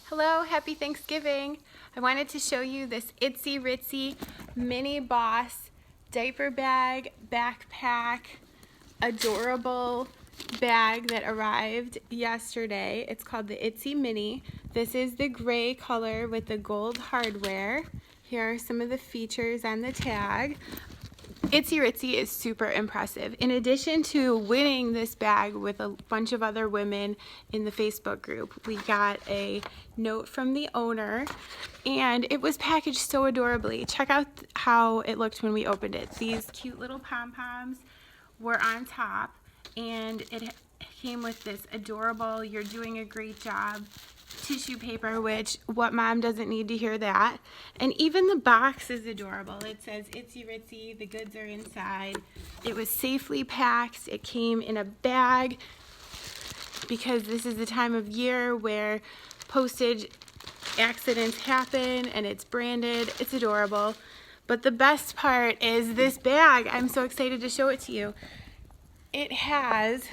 Hello, happy Thanksgiving. I wanted to show you this Itzy Ritzy Mini Boss diaper bag, backpack, adorable bag that arrived yesterday. It's called the Itzy Mini. This is the gray color with the gold hardware. Here are some of the features on the tag. Itzy Ritzy is super impressive. In addition to winning this bag with a bunch of other women in the Facebook group, we got a note from the owner and it was packaged so adorably. Check out how it looked when we opened it. These cute little pom-poms were on top and it came with this adorable "you're doing a great job" tissue paper, which what mom doesn't need to hear that. And even the box is adorable. It says Itzy Ritzy, the goods are inside. It was safely packed. It came in a bag because this is the time of year where postage accidents happen and it's branded. It's adorable. But the best part is this bag. I'm so excited to show it to you. It has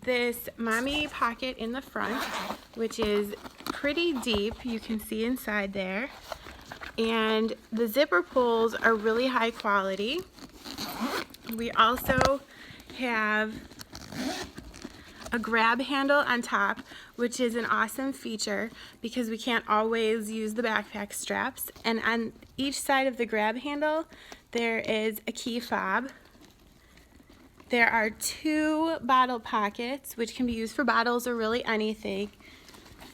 this mommy pocket in the front, which is pretty deep. You can see inside there. And the zipper pulls are really high quality. We also have a grab handle on top, which is an awesome feature because we can't always use the backpack straps. And on each side of the grab handle, there is a key fob. There are 2 bottle pockets, which can be used for bottles or really anything.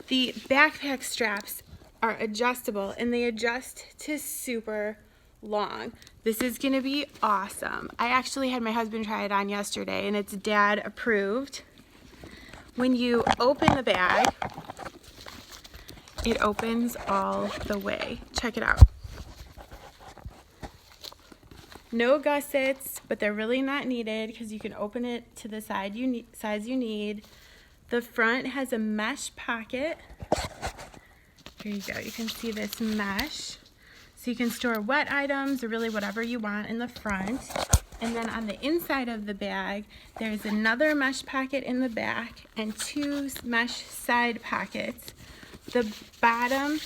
The backpack straps are adjustable and they adjust to super long. This is gonna be awesome. I actually had my husband try it on yesterday and it's dad approved. When you open the bag, it opens all the way. Check it out. No gussets, but they're really not needed because you can open it to the size you need. The front has a mesh pocket. Here you go, you can see this mesh. So you can store wet items or really whatever you want in the front. And then on the inside of the bag, there's another mesh pocket in the back and 2 mesh side pockets. The bottom,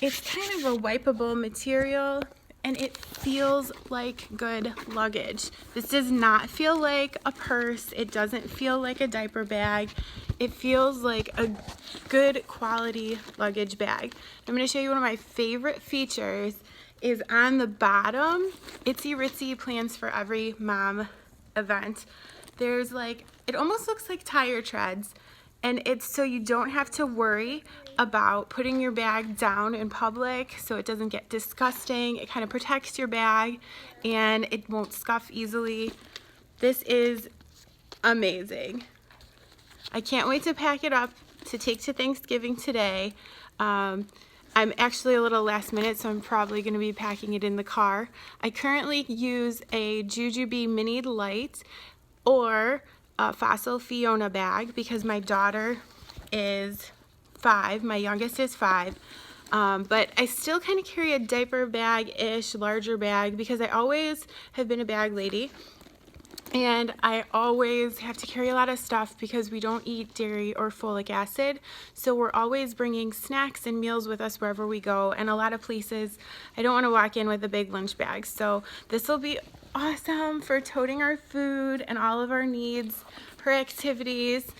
it's kind of a wipeable material and it feels like good luggage. This does not feel like a purse. It doesn't feel like a diaper bag. It feels like a good quality luggage bag. I'm gonna show you one of my favorite features is on the bottom. Itzy Ritzy plans for every mom event. There's like, it almost looks like tire treads, and it's so you don't have to worry about putting your bag down in public so it doesn't get disgusting. It kind of protects your bag and it won't scuff easily. This is amazing. I can't wait to pack it up to take to Thanksgiving today. I'm actually a little last minute, so I'm probably going to be packing it in the car. I currently use a Jujube Mini Light or a Fossil Fiona bag because my daughter is 5, my youngest is 5, but I still kind of carry a diaper bag-ish, larger bag because I always have been a bag lady. And I always have to carry a lot of stuff because we don't eat dairy or folic acid. So we're always bringing snacks and meals with us wherever we go. And a lot of places, I don't want to walk in with a big lunch bag. So this will be awesome for toting our food and all of our needs for activities.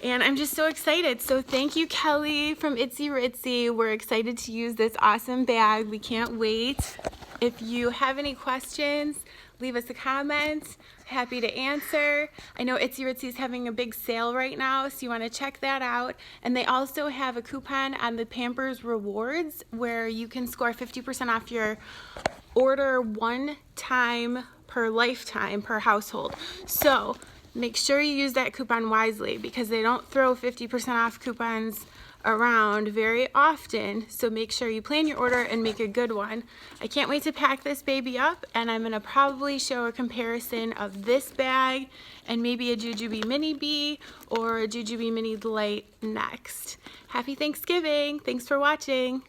And I'm just so excited. So thank you, Kelly from Itzy Ritzy. We're excited to use this awesome bag. We can't wait. If you have any questions, leave us a comment. Happy to answer. I know Itzy Ritzy is having a big sale right now, so you want to check that out. And they also have a coupon on the Pampers Rewards where you can score 50% off your order one time per lifetime per household. So make sure you use that coupon wisely because they don't throw 50% off coupons around very often, so make sure you plan your order and make a good one. I can't wait to pack this baby up, and I'm gonna probably show a comparison of this bag and maybe a Jujube Mini Bee or a Jujube Mini Light next. Happy Thanksgiving! Thanks for watching.